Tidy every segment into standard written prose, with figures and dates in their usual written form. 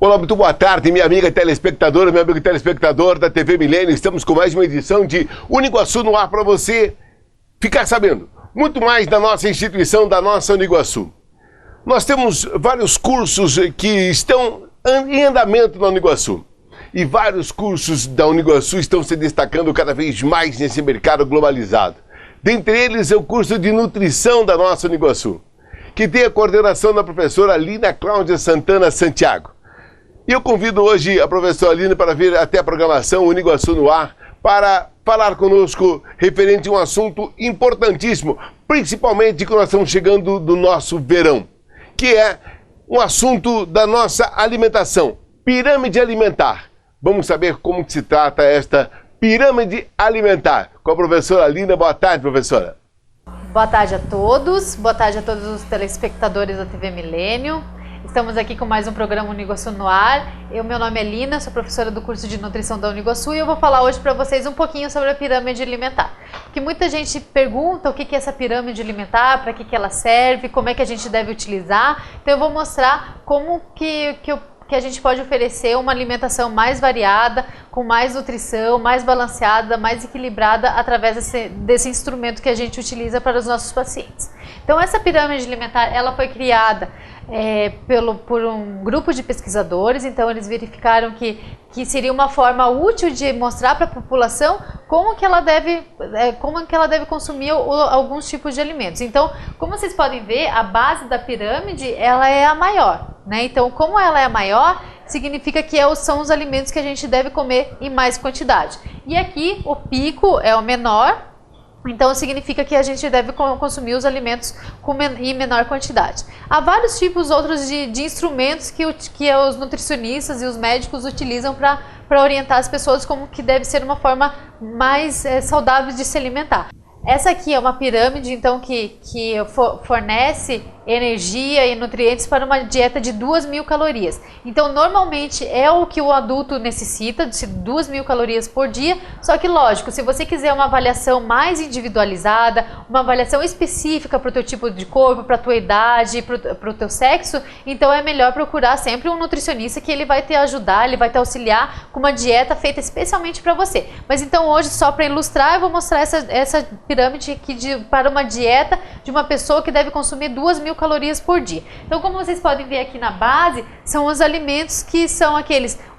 Olá, muito boa tarde, minha amiga telespectadora, meu amigo telespectador da TV Milênio. Estamos com mais uma edição de Uniguaçu no ar para você ficar sabendo muito mais da nossa instituição, da nossa Uniguaçu. Nós temos vários cursos que estão em andamento na Uniguaçu. E vários cursos da Uniguaçu estão se destacando cada vez mais nesse mercado globalizado. Dentre eles é o curso de nutrição da nossa Uniguaçu, que tem a coordenação da professora Lina Cláudia Santana Santiago. E eu convido hoje a professora Lina para vir até a programação Uniguaçu no ar para falar conosco referente a um assunto importantíssimo, principalmente que nós estamos chegando do nosso verão, que é um assunto da nossa alimentação, pirâmide alimentar. Vamos saber como se trata esta pirâmide alimentar. Com a professora Lina. Boa tarde, professora. Boa tarde a todos os telespectadores da TV Milênio. Estamos aqui com mais um programa Uniguaçu no ar. Meu nome é Lina, sou professora do curso de nutrição da Uniguaçu e eu vou falar hoje para vocês um pouquinho sobre a pirâmide alimentar. Porque muita gente pergunta o que é essa pirâmide alimentar, para que ela serve, como é que a gente deve utilizar. Então eu vou mostrar como que a gente pode oferecer uma alimentação mais variada, com mais nutrição, mais balanceada, mais equilibrada através desse instrumento que a gente utiliza para os nossos pacientes. Então essa pirâmide alimentar, ela foi criada por um grupo de pesquisadores. Então eles verificaram que seria uma forma útil de mostrar para a população como que ela deve consumir alguns tipos de alimentos. Então, como vocês podem ver, a base da pirâmide ela é a maior, né? Então, como ela é a maior, significa que são os alimentos que a gente deve comer em mais quantidade. E aqui o pico é o menor. Então significa que a gente deve consumir os alimentos em menor quantidade. Há vários tipos outros de instrumentos que os nutricionistas e os médicos utilizam para orientar as pessoas como que deve ser uma forma mais saudável de se alimentar. Essa aqui é uma pirâmide, então, que fornece energia e nutrientes para uma dieta de 2.000 calorias. Então, normalmente é o que o adulto necessita, de 2.000 calorias por dia. Só que, lógico, se você quiser uma avaliação mais individualizada, uma avaliação específica para o teu tipo de corpo, para a tua idade, para o teu sexo, então é melhor procurar sempre um nutricionista que ele vai te ajudar, ele vai te auxiliar com uma dieta feita especialmente para você. Mas então hoje, só para ilustrar, eu vou mostrar essa pirâmide aqui para uma dieta de uma pessoa que deve consumir 2.000 calorias por dia. Então, como vocês podem ver aqui na base, são os alimentos que são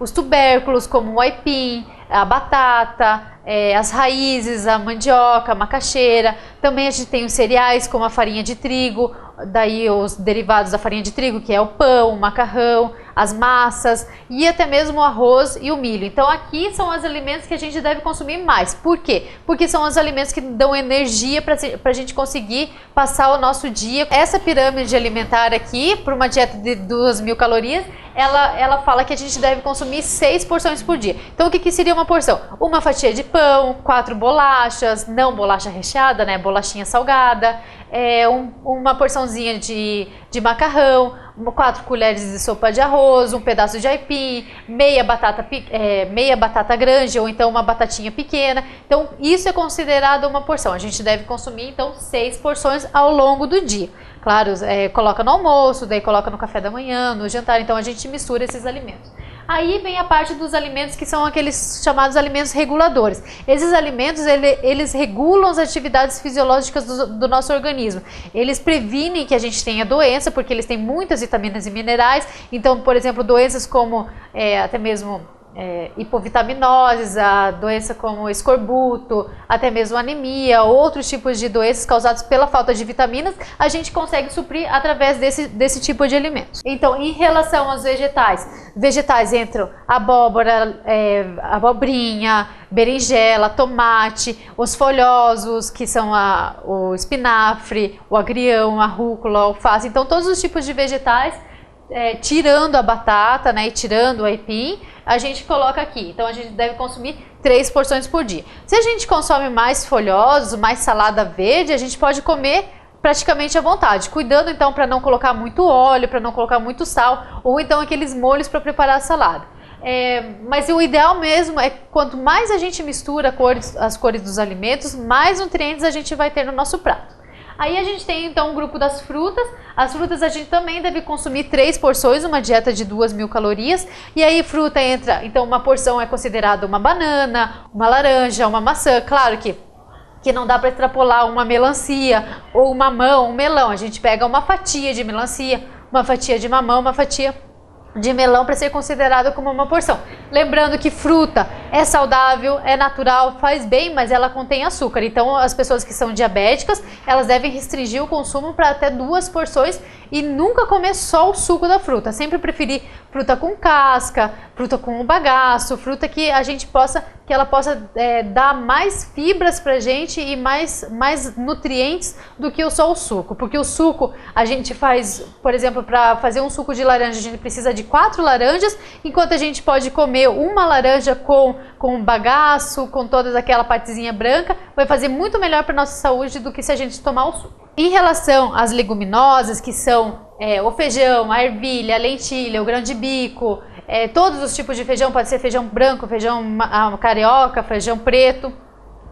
os tubérculos, como o aipim, a batata, as raízes, a mandioca, a macaxeira. Também a gente tem os cereais, como a farinha de trigo, daí os derivados da farinha de trigo, que é o pão, o macarrão, as massas e até mesmo o arroz e o milho. Então aqui são os alimentos que a gente deve consumir mais. Por quê? Porque são os alimentos que dão energia para a gente conseguir passar o nosso dia. Essa pirâmide alimentar aqui, para uma dieta de 2.000 calorias, ela fala que a gente deve consumir 6 porções por dia. Então o que seria uma porção? Uma fatia de pão, 4 bolachas, não bolacha recheada, né? Bolachinha salgada, uma porçãozinha de macarrão, 4 colheres de sopa de arroz, um pedaço de aipim, meia batata grande ou então uma batatinha pequena. Então isso é considerado uma porção. A gente deve consumir então 6 porções ao longo do dia. Claro, coloca no almoço, daí coloca no café da manhã, no jantar. Então a gente mistura esses alimentos. Aí vem a parte dos alimentos que são aqueles chamados alimentos reguladores. Esses alimentos, eles regulam as atividades fisiológicas do nosso organismo. Eles previnem que a gente tenha doença, porque eles têm muitas vitaminas e minerais. Então, por exemplo, doenças como até mesmo hipovitaminoses, a doença como escorbuto, até mesmo anemia, outros tipos de doenças causadas pela falta de vitaminas, a gente consegue suprir através desse tipo de alimentos. Então, em relação aos vegetais entram abóbora, abobrinha, berinjela, tomate, os folhosos, que são o espinafre, o agrião, a rúcula, a alface. Então, todos os tipos de vegetais, tirando a batata, né, e tirando o aipim, a gente coloca aqui. Então a gente deve consumir 3 porções por dia. Se a gente consome mais folhosos, mais salada verde, a gente pode comer praticamente à vontade, cuidando então para não colocar muito óleo, para não colocar muito sal, ou então aqueles molhos para preparar a salada. Mas o ideal mesmo é quanto mais a gente mistura as cores dos alimentos, mais nutrientes a gente vai ter no nosso prato. Aí a gente tem então o grupo das frutas. As frutas a gente também deve consumir 3 porções, uma dieta de 2.000 calorias. E aí fruta entra, então uma porção é considerada uma banana, uma laranja, uma maçã. Claro que não dá para extrapolar uma melancia ou um mamão, um melão. A gente pega uma fatia de melancia, uma fatia de mamão, uma fatia de melão para ser considerado como uma porção. Lembrando que fruta é saudável, é natural, faz bem, mas ela contém açúcar. Então as pessoas que são diabéticas, elas devem restringir o consumo para até 2 porções e nunca comer só o suco da fruta. Sempre preferir fruta com casca, fruta com bagaço, fruta que ela possa dar mais fibras pra gente e mais nutrientes do que só o suco. Porque o suco a gente faz, por exemplo, para fazer um suco de laranja a gente precisa de 4 laranjas, enquanto a gente pode comer uma laranja com bagaço, com toda aquela partezinha branca, vai fazer muito melhor para nossa saúde do que se a gente tomar o suco. Em relação às leguminosas, que são o feijão, a ervilha, a lentilha, o grão de bico, todos os tipos de feijão, pode ser feijão branco, feijão carioca, feijão preto.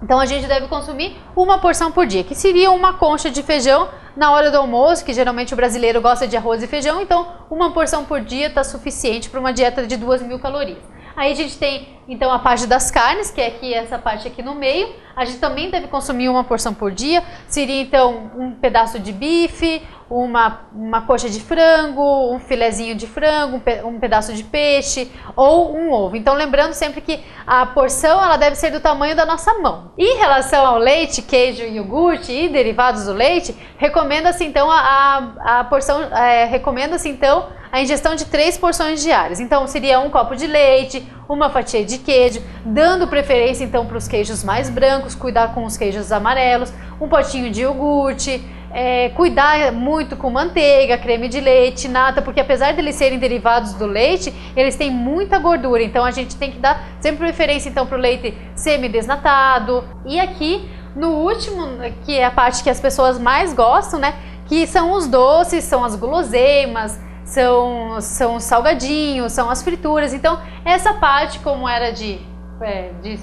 Então a gente deve consumir uma porção por dia, que seria uma concha de feijão na hora do almoço, que geralmente o brasileiro gosta de arroz e feijão, então uma porção por dia está suficiente para uma dieta de 2.000 calorias. Aí a gente tem então a parte das carnes, que é aqui essa parte aqui no meio. A gente também deve consumir uma porção por dia. Seria então um pedaço de bife, uma coxa de frango, um filezinho de frango, um pedaço de peixe ou um ovo. Então lembrando sempre que a porção ela deve ser do tamanho da nossa mão. Em relação ao leite, queijo, iogurte e derivados do leite, recomenda-se então recomenda-se então a ingestão de 3 porções diárias. Então seria um copo de leite, uma fatia de queijo, dando preferência então para os queijos mais brancos, cuidar com os queijos amarelos, um potinho de iogurte, cuidar muito com manteiga, creme de leite, nata, porque apesar de eles serem derivados do leite, eles têm muita gordura, então a gente tem que dar sempre preferência então para o leite semi-desnatado. E aqui no último, que é a parte que as pessoas mais gostam, né, que são os doces, são as guloseimas, são os salgadinhos, são as frituras. Então essa parte, como era de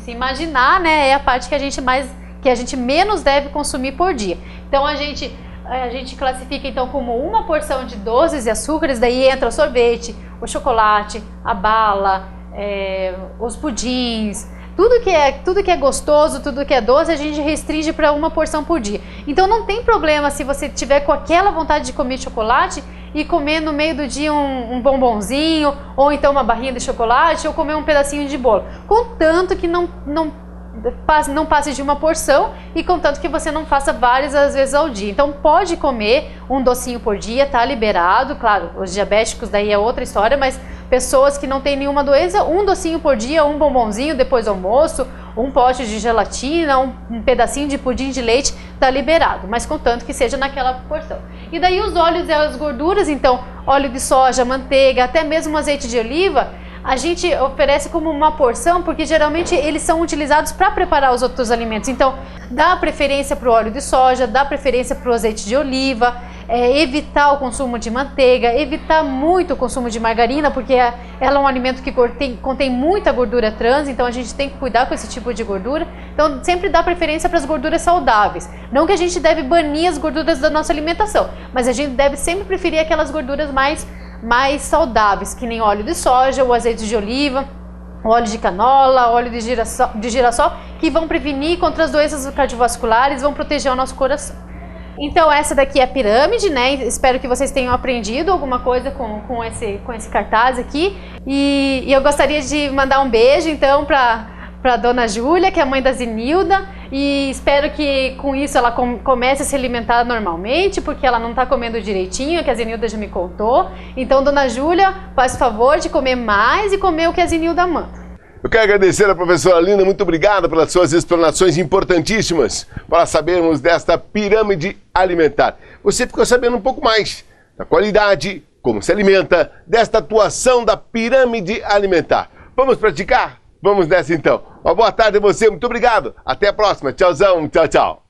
se imaginar, né, é a parte que a gente menos deve consumir por dia. Então a gente classifica então como uma porção de doces e açúcares, daí entra o sorvete, o chocolate, a bala, os pudins. Tudo que é gostoso, tudo que é doce, a gente restringe para uma porção por dia. Então não tem problema se você tiver com aquela vontade de comer chocolate e comer no meio do dia um bombonzinho, ou então uma barrinha de chocolate, ou comer um pedacinho de bolo. Contanto que não passe de uma porção e contanto que você não faça várias às vezes ao dia. Então pode comer um docinho por dia, tá liberado. Claro, os diabéticos daí é outra história, mas pessoas que não têm nenhuma doença, um docinho por dia, um bombonzinho depois do almoço, um pote de gelatina, um pedacinho de pudim de leite, tá liberado, mas contanto que seja naquela porção. E daí os óleos e as gorduras, então óleo de soja, manteiga, até mesmo azeite de oliva, a gente oferece como uma porção, porque geralmente eles são utilizados para preparar os outros alimentos. Então, dá preferência para o óleo de soja, dá preferência para o azeite de oliva, evitar o consumo de manteiga, evitar muito o consumo de margarina, porque ela é um alimento que contém muita gordura trans, então a gente tem que cuidar com esse tipo de gordura. Então, sempre dá preferência para as gorduras saudáveis. Não que a gente deve banir as gorduras da nossa alimentação, mas a gente deve sempre preferir aquelas gorduras mais saudáveis, que nem óleo de soja, o azeite de oliva, óleo de canola, óleo de girassol, que vão prevenir contra as doenças cardiovasculares, vão proteger o nosso coração. Então essa daqui é a pirâmide, né? Espero que vocês tenham aprendido alguma coisa com esse cartaz aqui. E eu gostaria de mandar um beijo então para dona Júlia, que é a mãe da Zenilda, e espero que com isso ela comece a se alimentar normalmente, porque ela não está comendo direitinho, que a Zenilda já me contou. Então, dona Júlia, faz favor de comer mais e comer o que a Zenilda manda. Eu quero agradecer a professora Lina, muito obrigado pelas suas explanações importantíssimas para sabermos desta pirâmide alimentar. Você ficou sabendo um pouco mais da qualidade, como se alimenta, desta atuação da pirâmide alimentar. Vamos praticar? Vamos nessa então. Uma boa tarde a você, muito obrigado. Até a próxima. Tchauzão, tchau, tchau.